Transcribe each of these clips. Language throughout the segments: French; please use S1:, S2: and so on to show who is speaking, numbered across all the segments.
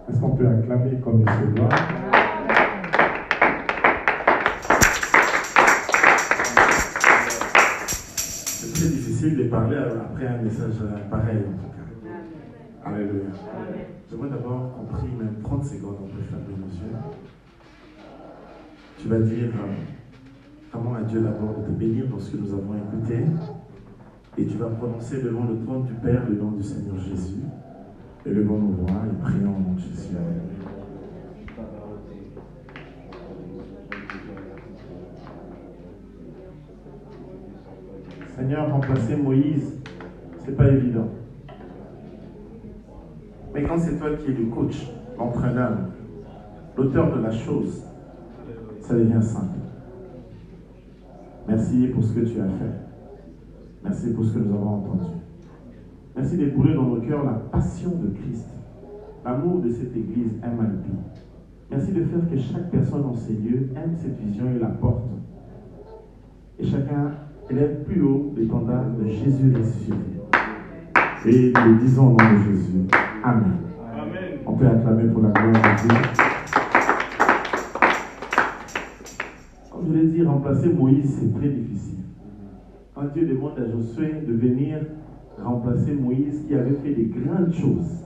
S1: Est-ce qu'on peut acclamer comme il se doit? C'est très difficile de parler après un message pareil, en tout cas. Alléluia. J'aimerais d'abord qu'on prie même 30 secondes, on peut fermer nos yeux. Tu vas dire vraiment à Dieu d'abord de te bénir pour ce que nous avons écouté. Et tu vas prononcer devant le trône du Père le nom du Seigneur Jésus. Et levons nos voix et prions au nom de Jésus. Seigneur, remplacer Moïse, c'est pas évident. Mais quand c'est toi qui es le coach, l'entraîneur, l'auteur de la chose, ça devient simple. Merci pour ce que tu as fait. Merci pour ce que nous avons entendu. Merci d'éprouver dans nos cœurs la passion de Christ. L'amour de cette Église aime à le vie. Merci de faire que chaque personne dans ces lieux aime cette vision et la porte. Et chacun élève plus haut l'étendard de Jésus ressuscité. Et nous le disons au nom de Jésus. Amen. Amen. On peut acclamer pour la gloire de Dieu. Comme je l'ai dit, remplacer Moïse, c'est très difficile. Quand Dieu demande à Josué de venir remplacer Moïse qui avait fait des grandes choses.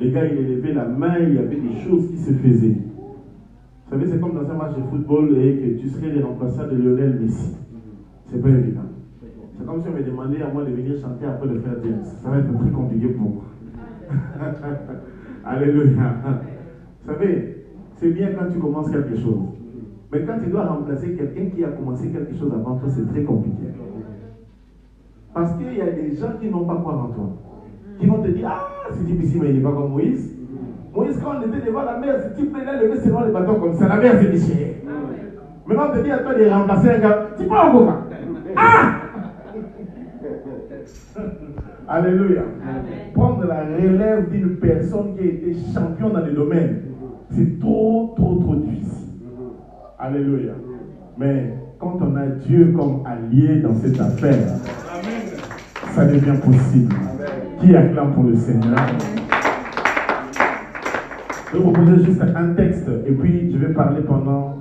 S1: Le gars, il élevait la main, il y avait des choses qui se faisaient. Vous savez, c'est comme dans un match de football et que tu serais le remplaçant de Lionel Messi. C'est pas évident. C'est comme si on me demandait à moi de venir chanter après le frère James. Ça va être très compliqué pour moi. Alléluia. Vous savez, c'est bien quand tu commences quelque chose. Mais quand tu dois remplacer quelqu'un qui a commencé quelque chose avant toi, c'est très compliqué. Parce qu'il y a des gens qui n'ont pas croire en toi. Qui vont te dire, ah, c'est difficile, mais il n'est pas comme Moïse. Moïse, quand on était devant la mer, ce type là, levé seulement le bateau comme ça, la mer s'est déchirée. Maintenant, on te dit à toi de remplacer un gars, tu peux encore pas. Ah! Alléluia. Prendre la relève d'une personne qui a été champion dans le domaine, c'est trop difficile. Alléluia. Mais quand on a Dieu comme allié dans cette affaire, ça devient possible. Qui acclame pour le Seigneur? Je vais vous proposer juste un texte et puis je vais parler pendant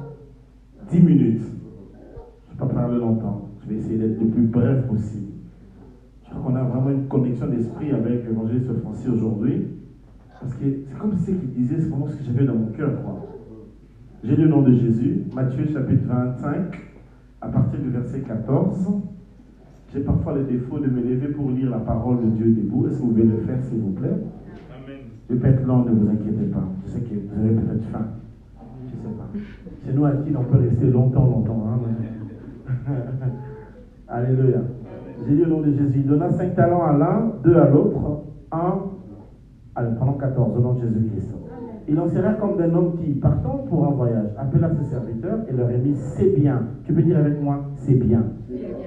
S1: 10 minutes. Je ne vais pas parler longtemps. Je vais essayer d'être le plus bref possible. Je crois qu'on a vraiment une connexion d'esprit avec l'évangéliste Francis aujourd'hui. Parce que c'est comme ce qu'il disait, c'est vraiment ce que j'avais dans mon cœur. J'ai le nom de Jésus, Matthieu chapitre 25, à partir du verset 14. J'ai parfois le défaut de me lever pour lire la parole de Dieu debout. Est-ce que vous pouvez le faire, s'il vous plaît? Amen. Je vais être long, ne vous inquiétez pas. Je sais que vous avez peut-être faim. Je ne sais pas. C'est nous à qui on peut rester longtemps. Hein? Alléluia. J'ai lu au nom de Jésus. Il donna 5 talents à l'un, 2 à l'autre, 1. Allez, prenons 14, au nom de Jésus-Christ. Il en sera comme d'un homme qui, partant pour un voyage, appela ses serviteurs et leur remit ses biens. Tu peux dire avec moi, c'est bien.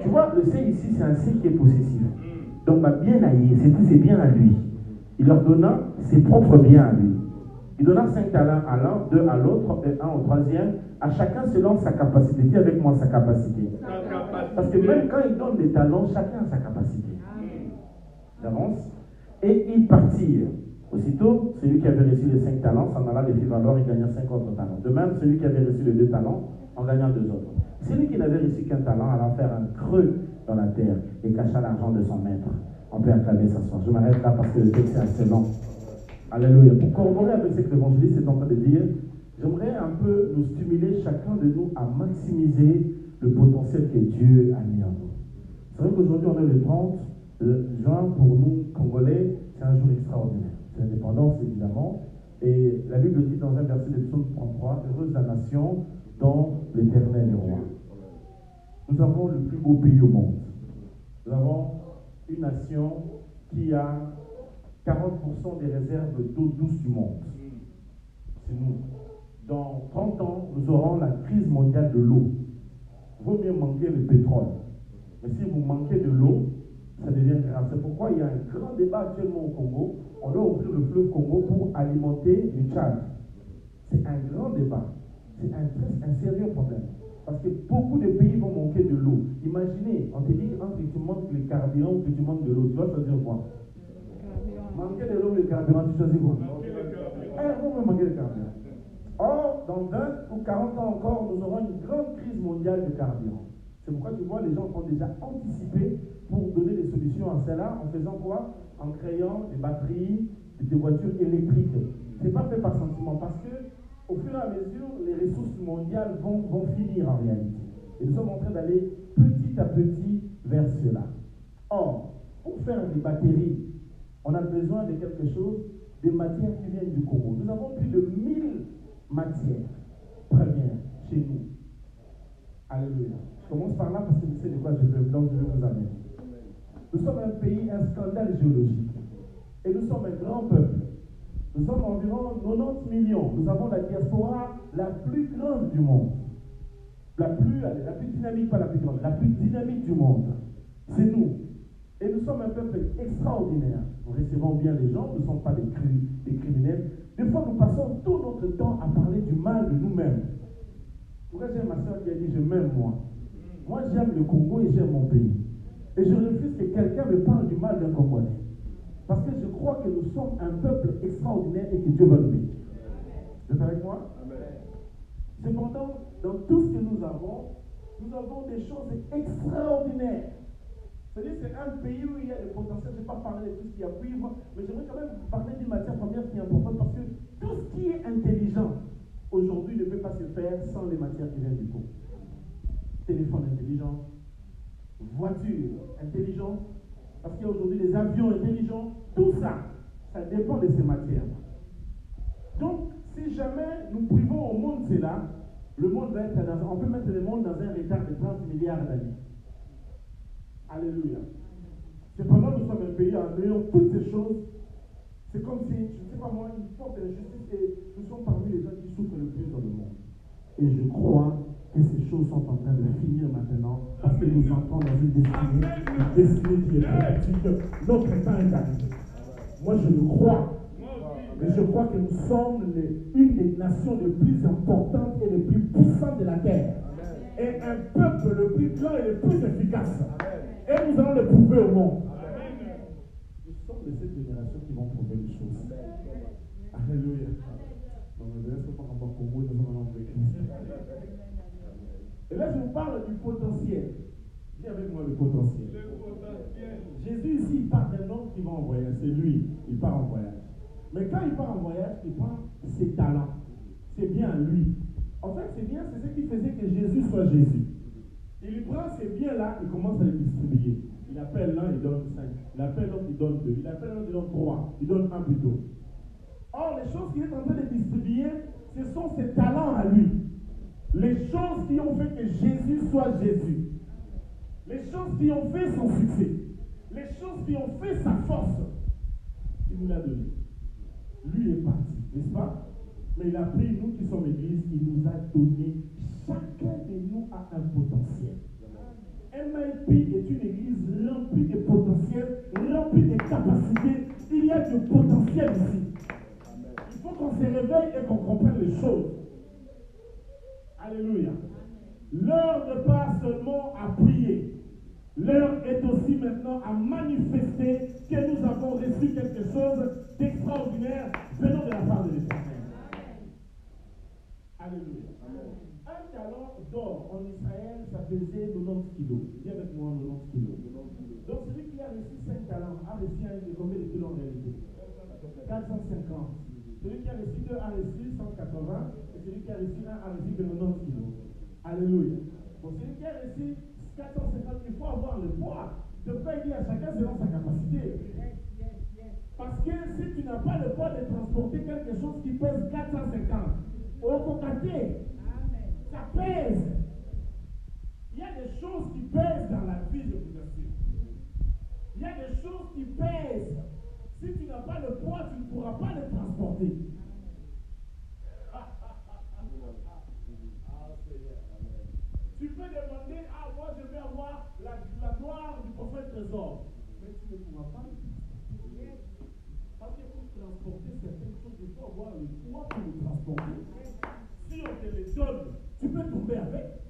S1: Tu vois, le c'est ici, c'est un c'est qui est possessif. Donc, bien à lui, c'était ses biens à lui. Il leur donna ses propres biens à lui. Il donna 5 talents à l'un, 2 à l'autre, et 1 au troisième, à chacun selon sa capacité. Dis avec moi sa capacité. Parce que même quand il donne des talents, chacun a sa capacité. J'avance. Et ils partirent. Aussitôt, celui qui avait reçu les 5 talents s'en alla les fit valoir et gagna 5 autres talents. De même, celui qui avait reçu les 2 talents en gagna 2 autres. Celui qui n'avait reçu qu'un talent alla faire un creux dans la terre et cacha l'argent de son maître. On peut acclamer sa soirée. Je m'arrête là parce que le texte est assez long. Alléluia. Pour corroborer avec ce que l'évangéliste est en train de dire, j'aimerais un peu nous stimuler chacun de nous à maximiser le potentiel que Dieu a mis en nous. C'est vrai qu'aujourd'hui, on est le 30 juin. Pour nous, Congolais, c'est un jour extraordinaire. C'est l'indépendance, évidemment. Et la Bible dit dans un verset de Psaume 33, « Heureuse la nation dont l'Éternel est roi ». Nous avons le plus beau pays au monde. Nous avons une nation qui a 40% des réserves d'eau douce du monde. C'est nous. Dans 30 ans, nous aurons la crise mondiale de l'eau. Il vaut mieux manquer le pétrole. Mais si vous manquez de l'eau, ça devient grave. C'est pourquoi il y a un grand débat actuellement au Congo. On doit ouvrir le fleuve Congo pour alimenter le Tchad. C'est un grand débat. C'est un sérieux problème. Parce que beaucoup de pays vont manquer de l'eau. Imaginez, on te dit entre que tu manques le carburant ou que tu manques de l'eau, tu vas choisir quoi? Manquer de l'eau ou le carburant, tu choisis quoi? Vous va manquer de carburant. Or, dans 20 ou 40 ans encore, nous aurons une grande crise mondiale de carburant. C'est pourquoi tu vois, les gens ont déjà anticipé pour donner des solutions à cela en faisant quoi? En créant des batteries, des voitures électriques. Ce n'est pas fait par sentiment, parce que au fur et à mesure, les ressources mondiales vont finir en réalité. Et nous sommes en train d'aller petit à petit vers cela. Or, pour faire des batteries, on a besoin de quelque chose, des matières qui viennent du Congo. Nous avons plus de 1000 matières premières chez nous. Alléluia. Je commence par là parce que je sais de quoi je veux vous amener. Nous sommes un pays, un scandale géologique. Et nous sommes un grand peuple. Nous sommes environ 90 millions. Nous avons la diaspora la plus grande du monde. La plus dynamique, pas la plus grande, la plus dynamique du monde. C'est nous. Et nous sommes un peuple extraordinaire. Nous recevons bien les gens, nous ne sommes pas des criminels. Des fois, nous passons tout notre temps à parler du mal de nous-mêmes. Pourquoi j'ai ma soeur qui a dit « je m'aime moi ». Moi, j'aime le Congo et j'aime mon pays. Et je refuse que quelqu'un me parle du mal d'un Congolais. Parce que je crois que nous sommes un peuple extraordinaire et que Dieu va nous bénir. Vous êtes avec moi? Cependant, dans tout ce que nous avons des choses extraordinaires. C'est-à-dire que c'est un pays où il y a des potentiels. Je ne vais pas parler de tout ce qu'il y a cuivre, mais j'aimerais quand même parler d'une matière première qui est importante parce que tout ce qui est intelligent aujourd'hui ne peut pas se faire sans les matières qui viennent du Congo. Téléphone intelligent, voiture intelligente, parce qu'il y a aujourd'hui des avions intelligents, tout ça, ça dépend de ces matières. Donc, si jamais nous privons au monde cela, le monde va être on peut mettre le monde dans un retard de 30 milliards d'années. Alléluia. Cependant, nous sommes un pays en ayant toutes ces choses. C'est comme si, je ne sais pas moi, une forte injustice et nous sommes parmi les gens qui souffrent le plus dans le monde. Et je crois que ces choses sont en train de finir maintenant parce que nous entrons dans une destinée qui est prophétique. Notre temps est arrivé. Moi, je le crois. Mais je crois que nous sommes une des nations les plus importantes et les plus puissantes de la terre. Et un peuple le plus grand et le plus efficace. Et nous allons le prouver au monde. Nous sommes de cette génération qui vont prouver les choses. Alléluia. Et là, je vous parle du potentiel. Dis avec moi le potentiel. Jésus ici, il parle d'un homme qui va en voyage. C'est lui, il part en voyage. Mais quand il part en voyage, il prend ses talents. C'est bien lui. En fait, c'est bien, c'est ce qui faisait que Jésus soit Jésus. Il prend ces biens-là, il commence à les distribuer. Il appelle l'un, il donne 5. Il appelle l'autre, il donne 2. Il appelle l'autre, il donne 3. Il donne 1 plutôt. Or, les choses qu'il est en train de distribuer, ce sont ses talents à lui. Les choses qui ont fait que Jésus soit Jésus. Les choses qui ont fait son succès. Les choses qui ont fait sa force. Il nous l'a donné. Lui est parti, n'est-ce pas? Mais il a pris, nous qui sommes l'église, il nous a donné, chacun de nous a un potentiel. MIP est une église remplie de potentiel, remplie de capacités. Il y a du potentiel ici. Il faut qu'on se réveille et qu'on comprenne les choses. Alléluia. L'heure n'est pas seulement à prier. L'heure est aussi maintenant à manifester que nous avons reçu quelque chose d'extraordinaire venant de la part de l'Éternel. Alléluia. Un talent d'or en Israël, ça pesait 90 kilos. Dis avec moi 90 kilos. Donc celui qui a reçu 5 talents a reçu combien de kilos en réalité? 450. Celui qui a reçu 2 a reçu 180. Et celui qui a reçu 1 a reçu 90 kilos. Alléluia. Bon, celui qui a reçu 450, il faut avoir le poids. De quoi il dit à chacun selon sa capacité. Parce que si tu n'as pas le poids de transporter quelque chose qui pèse 450, au cocaté, ça pèse. Il y a des choses qui pèsent dans la vie, je vous assure. Il y a des choses qui pèsent. Si tu n'as pas le poids, tu ne pourras pas le transporter. Tu peux demander, moi je vais avoir la gloire du prophète trésor. Mais tu ne pourras pas le transporter. Parce que pour transporter certaines choses, il faut avoir le poids pour le transporter. Si on te les donne, tu peux tomber avec.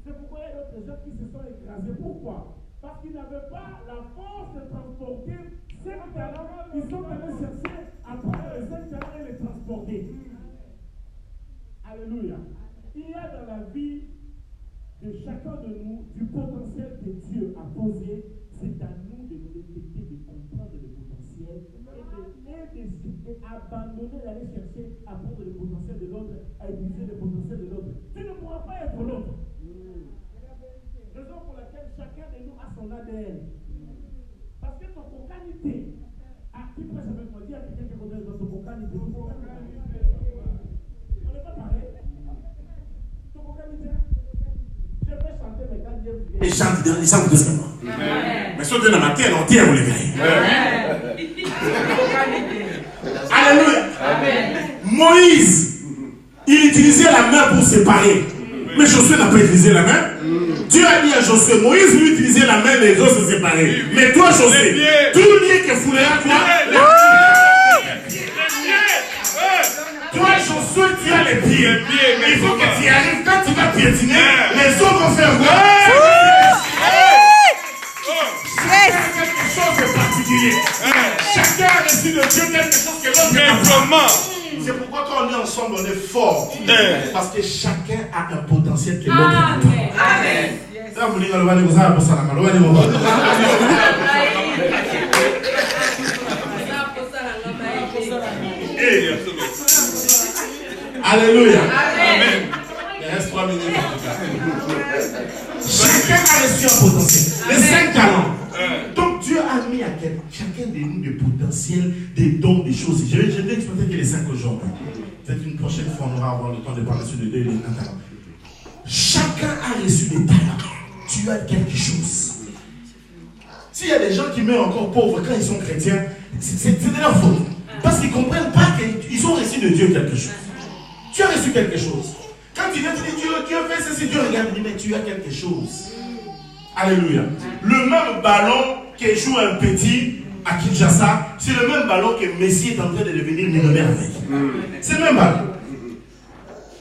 S1: C'est pourquoi il y a d'autres gens qui se sont écrasés. Pourquoi? Parce qu'ils n'avaient pas la force de transporter ces talents. Ils sont allés chercher à prendre les 5 talents et les transporter. transborder. Alléluia. Il y a dans la vie de chacun de nous du potentiel que Dieu a posé. C'est à nous de nous détecter, de comprendre le potentiel et abandonner d'aller chercher à prendre le potentiel de l'autre, à utiliser le potentiel de l'autre. Tu ne pourras pas être l'autre. Raison pour laquelle chacun de nous a son ADN. Parce que ton qualité, qui peut savoir quoi dire à quelqu'un qui connaît ton qualité. On n'est pas pareil. Ton qualité. Je vais chanter, mais quand Dieu vient.
S2: Il chante doucement. Mais si on est dans ma terre, on tient, on les gagne. Alléluia. Moïse, il utilisait la main pour séparer. Mais Josué n'a pas utilisé la main. Dieu a dit à Josué, Moïse lui utilisait la main, les autres se séparaient. Mais toi, Josué, tout le lien que foulera, toi, Josué, tu as les pieds. Il faut que tu y arrives. Quand tu vas piétiner, les autres vont faire quoi? Chacun a quelque chose de particulier. Chacun a reçu de Dieu quelque chose que l'autre n'a pas. C'est pourquoi quand on est ensemble, on est fort. Parce que chacun a un potentiel que l'autre n'a pas. Amen. Alléluia. Amen. Il reste 3 minutes en tout cas. Chacun a reçu un potentiel. Les 5 talents. Donc Dieu a mis à chacun de nous des potentiels, des dons, des choses. Je vais exploiter que les 5 aujourd'hui. Peut-être une prochaine fois, on aura avoir le temps de parler sur les 2 et les 1 talents. Chacun a reçu des talents. Tu as quelque chose. S'il y a des gens qui meurent encore pauvres quand ils sont chrétiens, c'est de leur faute. Parce qu'ils ne comprennent pas qu'ils ont reçu de Dieu quelque chose. Tu as reçu quelque chose. Quand tu viens, tu dis Dieu fait ceci, Dieu regarde, mais tu as quelque chose. Alléluia. Le même ballon que joue un petit à Kinshasa, c'est le même ballon que Messi est en train de devenir millionnaire avec. C'est le même ballon.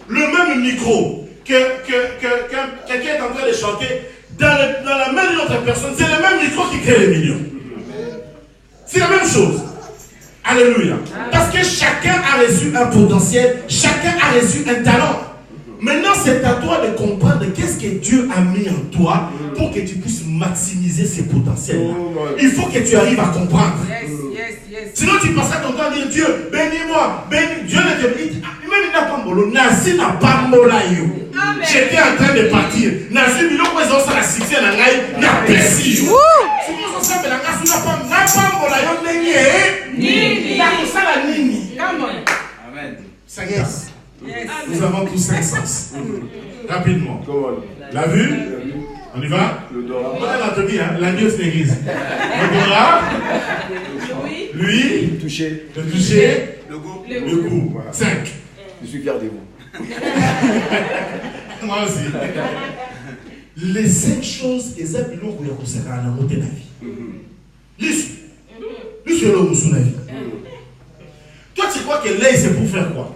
S2: Le même micro que quelqu'un est en train de chanter dans la main d'une autre personne, c'est le même micro qui crée les millions. C'est la même chose. Alléluia. Parce que chacun a reçu un potentiel, chacun a reçu un talent. Maintenant, c'est à toi de comprendre qu'est-ce que Dieu a mis en toi pour que tu puisses maximiser ces potentiels-là. Il faut que tu arrives à comprendre. Sinon, tu passeras ton temps à dire Dieu, bénis-moi, bénis. Dieu ne te dit, même il n'a pas molo, Nasi n'a pas molayo. J'étais en train de partir. Nasi, il n'a pas ça la succès dans l'ail, il y a précis. Si nous sommes dans la nasi, il n'a pas molayo, il a ça la nini. Amen. 5 ans. Nous avons tous 5 sens. Rapidement. La vue. On y va? On a entendu, hein? La Dieu, c'est l'église. L'odorat. Lui. Le toucher. Le goût. 5.
S3: Je suis fier de vous.
S1: Moi aussi. Les 5 choses, les habits longs que vous serez à la montée de la vie. Lui, l'homme sous la vie. Toi, tu crois que l'œil, c'est pour faire quoi?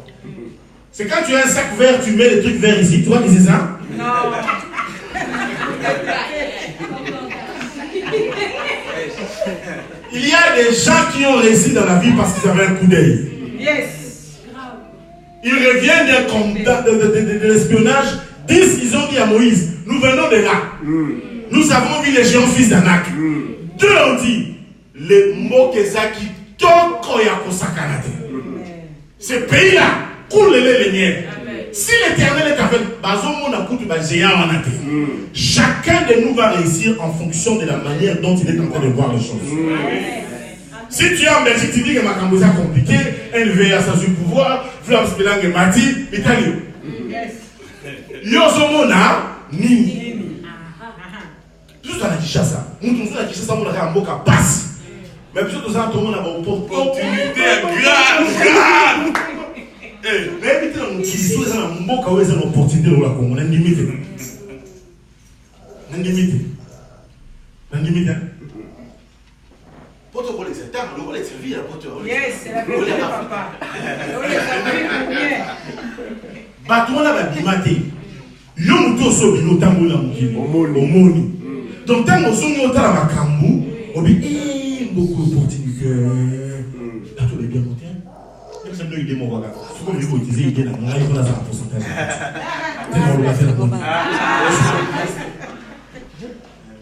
S1: C'est quand tu as un sac vert, tu mets les trucs verts ici. Tu vois que c'est ça? Non. Il y a des gens qui ont réussi dans la vie parce qu'ils avaient un coup d'œil. Yes. Ils reviennent de l'espionnage. 10, ils ont dit à Moïse, nous venons de là. Nous avons vu les géants fils d'Anak. 2 ont dit, les mots que ça qui toko yako sakanate. Ce pays-là, coule les miens. Si l'Éternel est avec chacun de nous va réussir en fonction de la manière dont il est en train de voir les choses. Si tu es en Belgique, tu dis que ma cambouza est compliquée, NVA sans du pouvoir, Flamme Spelang et Mati, Italie. Yozomona, Nini. Juste à la Kishasa. Nous tous à la Kishasa, on a un mot qui passe. Mais plutôt nous avons tout le monde une opportunité grave. Mais évitez dans nos kilisos, ils ont un mot qui a une opportunité dans la Congo. On a une limite. On a une limite. On a une limite. Pour te voler, c'est tard. Le voler, c'est vie.
S4: Yes, c'est la vérité, papa.
S1: Bateau là, bimate. L'homme tout sauf il notamment là, Omoni. Donc tant qu'on sonne au tala makambu, on dit beaucoup d'opportunités. Bateau les bien montés.
S2: idée mon voisin. Ce qu'on veut utiliser idée dans mon live, on a un pourcentage.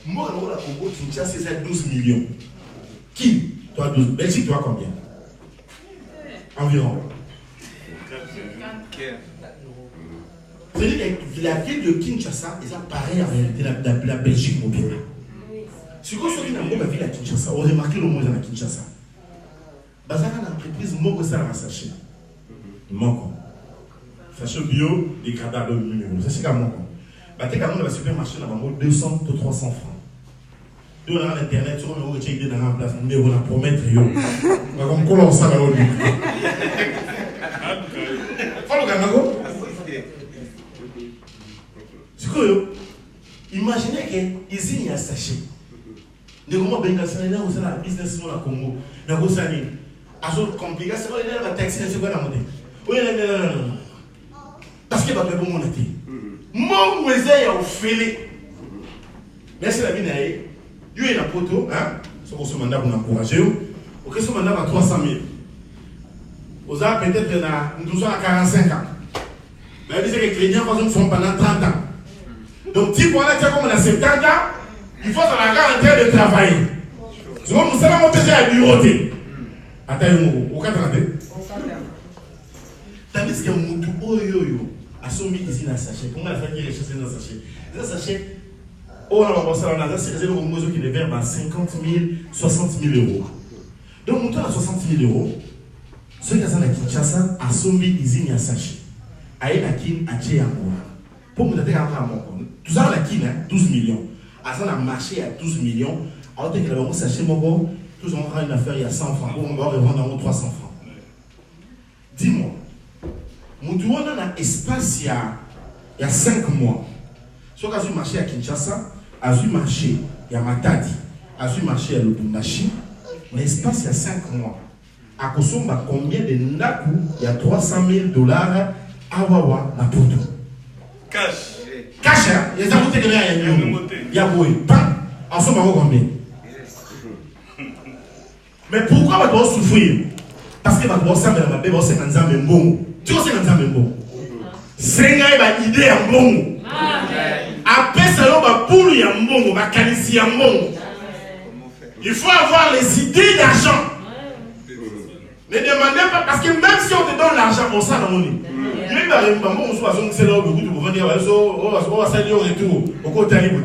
S2: Moi, on a Congo Kinshasa, c'est 12 millions. Qui? Toi 12. Belgique, toi combien? Environ. C'est-à-dire que la ville de Kinshasa, ils ont pareil en réalité la Belgique mobile. Si vous avez une ville à Kinshasa, on remarque le mot à Kinshasa. Parce que l'entreprise manque ça dans sachet. Manque. Sachet bio, les cadavres de numéro. Ça c'est comme manque. Bah t'es comme dans le supermarché, on a 200 ou 300 francs. Nous on a l'internet, tu vois, on a une idée dans la place, on va promettre yo. On va comme colon ça dans l'eau. Follow Ganago. C'est quoi yo? Imaginez que ici il y a sachet. De comment bien ça là où c'est la business dans le Congo. Na go sani. Azo compliqué, c'est quoi la taxi c'est quoi la monnaie? Oui non. Parce que va faire bon monnaie. Mon voisin a offert. Merci la mine aïe. Il y a une photo, hein? Ce mandat pour encourager. Ok, ce mandat va 300 000. Vous avez peut-être nous sommes à 45 ans. Mais vous savez que les gens font pendant 30 ans. Donc, si vous avez comme on a 70 ans, il faut avoir la garantie de travailler. Si vous savez, on peut faire du bureauté. Attendez, vous comprenez? Tandis que Moutou, a soumis ici dans le sachet. Comment la famille est recherchée dans le sachet? Dans le sachet, on a c'est réservé aux mesures qui devient 50 000, 60 000 euros. Donc, Moutou a 60 000 euros. Ceux qui sont à Kinshasa, a soumis ici dans le sachet. Aïe, la kin, a tché encore. Pour vous donner un peu, tout ça, la kin, 12 millions. À ça, on a marché à 12 millions. Alors, dès que l'on sachet, mon tous on aura une affaire, il y a 100 francs. On va revendre en 300 francs. Dis-moi, Moutou, on a un espace il y a 5 mois. Si on a eu marché à Kinshasa, a eu marché il y a Matadi, a eu marché à Lubumbashi, l'espace il y a 5 mois. À Kosomba, combien de Naku, il y a $300,000 à Wawa, na Poto.
S5: Cash.
S2: Cash, hein? Il y a des amours qui il y a Boué. Pas, en somme, combien? Mais pourquoi va devoir souffrir? Parce que va devoir s'amener à ma bébé, c'est un zame bon. Tu vois, c'est un zame bon. C'est une idée à bon. Après, ça va pour y a bon, va qualifier à bon. Il faut avoir les idées d'argent. Ne demandez pas, parce que même si on te donne l'argent, on s'en a monnaie. Même dans les mamans, on soit c'est là où vous venez, on va saluer au retour. Au côté de l'île.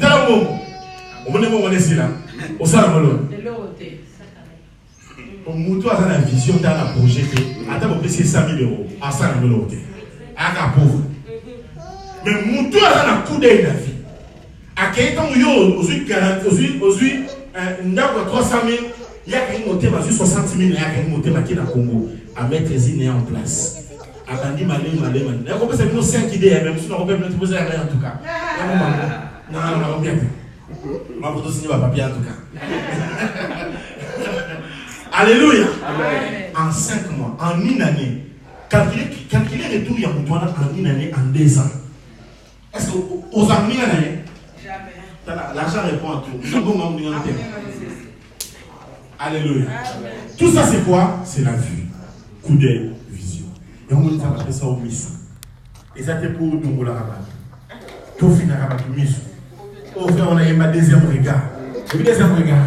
S2: On est ici là. On s'en a monnaie. Moutou a la vision dans la projet. Attends, on peut essayer 100 000 euros. À 100 000 euros. À la pauvre. Mais Moutou a la coup d'œil la vie. À quel temps vous avez 40, aujourd'hui, il y a 300 000, il y a quelqu'un qui a 60 000, il y a quelqu'un qui a Congo à mettre les idées en place. À Bandi Malé. Il y a combien de 5 idées, même si on peut pas poser la main en tout cas. Non, bien. Je vais vous signer un papier en tout cas. Alléluia. Amen. En 5 mois, en une année, calculez le tour, il y a en une année, en 2 ans. Est-ce que aux amis, jamais. L'argent répond à tout. Alléluia. Amen. Tout ça, c'est quoi? C'est la vue. Coup d'œil, vision. Et on va appeler ça au miss. Et ça, c'est pour nous, la rabat. Tout finit à rabat, miss. Au frère, on a eu ma deuxième regard. Et puis, deuxième regard.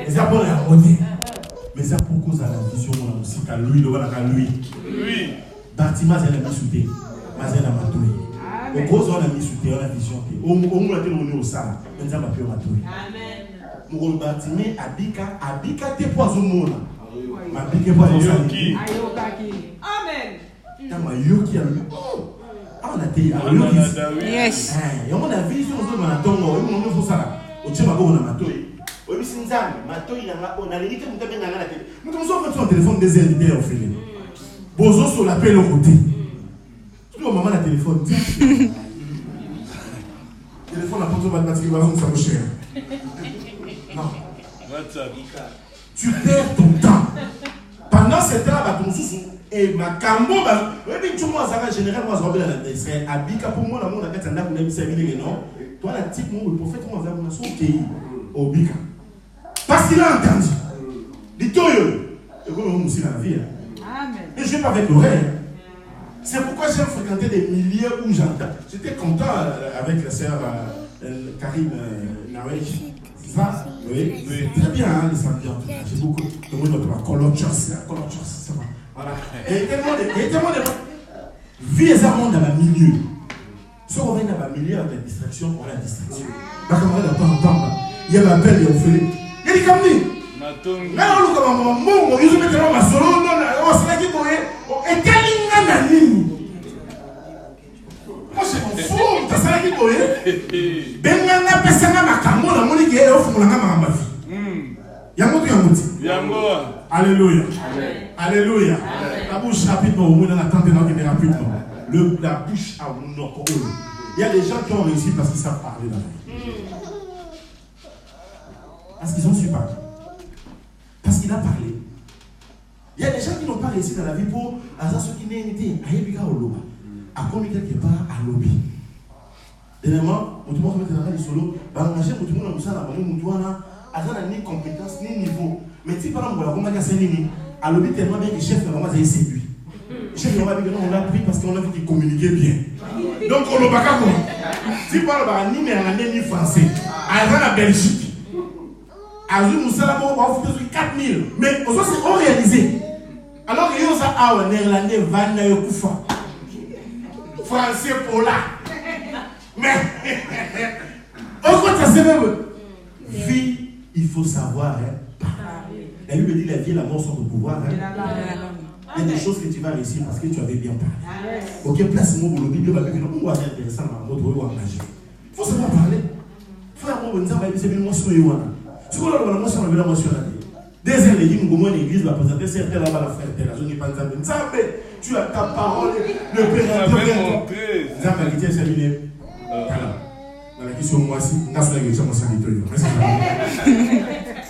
S2: Et ça, pour la beauté. Mais ça pour cause de la vision, on a aussi qu'à lui, le voilà qu'à lui. Oui. Bâtiment, c'est la misouté. Mais c'est la matouille. Au cause, on a misouté, on a vision. Au moins, on est au sala. On a pas pu matouille. Amen. Mon bâtiment, Abika, t'es poison moula. Abika, poison saliki.
S4: Amen.
S2: T'as ma yoki à lui. Ah, on a été à yoki. Yes. Et on a vision, on a tongo, on a fait ça. On tient ma bonne matouille. Oui, c'est ça. Maintenant, on a l'unité, on a bien la télé. Nous avons fait un téléphone des invités au fil. Bozo sur l'appel au côté. Tu vois, maman, la téléphone. Téléphone, la porte mathématique, ça vaut cher. Non. Tu perds ton temps. Pendant ce temps, ton sous et ma cambo, tu vois, ça va généralement se rebeller dans l'Israël. Abika, pour moi, la monde a fait un acte de servir, non? Toi, la type, le prophète, on va avoir son pays au Bika. Parce qu'il a entendu. Dit-il, et comme on aussi dans la vie. Amen. Mais je ne vais pas avec l'oreille. C'est pourquoi j'aime fréquenter des milieux où j'entends. J'étais content avec la sœur Karine Nawek. C'est ça? Oui. Très bien, hein, les ambiances. J'ai beaucoup de monde qui m'appelle Colotchos, ça va. Voilà. Et il y a tellement de vie et ça monte dans le milieu. Si on revient dans le milieu avec la distraction, on a la distraction. La camarade n'a pas entendre. Il y a ma belle et on fait. Il y a des camarades. Mais on loue comme un mot, ils ont mis ma solo, on s'est dit pour eux. Et quel inganani? Moi je m'en fous, t'as ça qui pour eux. Bengana pesanga makambo, la monique est au fond de la vie. Yango Yango. Alléluia. Alléluia. La bouche rapidement, au moins dans la tente de rapidement. La bouche à mon nom. Il y a des gens qui ont réussi parce qu'ils savent parler dans la vie. Parce qu'ils ont su parler. Parce qu'il a parlé. Il y a des gens qui n'ont pas réussi dans la vie pour ceux qui n'ont été à commis quelque part à lobby. Dernièrement, tout le monde se met dans les solos, engager tout le monde à ni compétence ni niveau. Mais si par exemple, on a dit à lobby tellement bien que le chef normalement a séduit. Le chef normalement on l'a pris parce qu'on a vu qu'il communiquait bien. Donc on l'a pas comment. Si par exemple, ni néerlandais ni français, à la Belgique. Nous avons fait 4000. Mais on s'est réalisé. Alors que nous avons néerlandais, Van Koufa. Français, Paula. Mais, au contraire, c'est même. Vie, il faut savoir. La Bible dit la vie et la mort sont au pouvoir. Il y a des choses que tu vas réussir parce que tu avais bien parlé. Ok, place-moi pour le Bible. On va faire intéressant à notre engagé. Il faut savoir parler. Frère, on va dire, c'est une motion. Si vous avez la motion, on a la motion. Deuxième légume, comment l'église va présenter certains là-bas la frère de la zone qui pense à tu as ta parole, le Père de Dieu. Ça va quitter ce milieu. Dans la question, moi, si, nous avons la question, moi, c'est un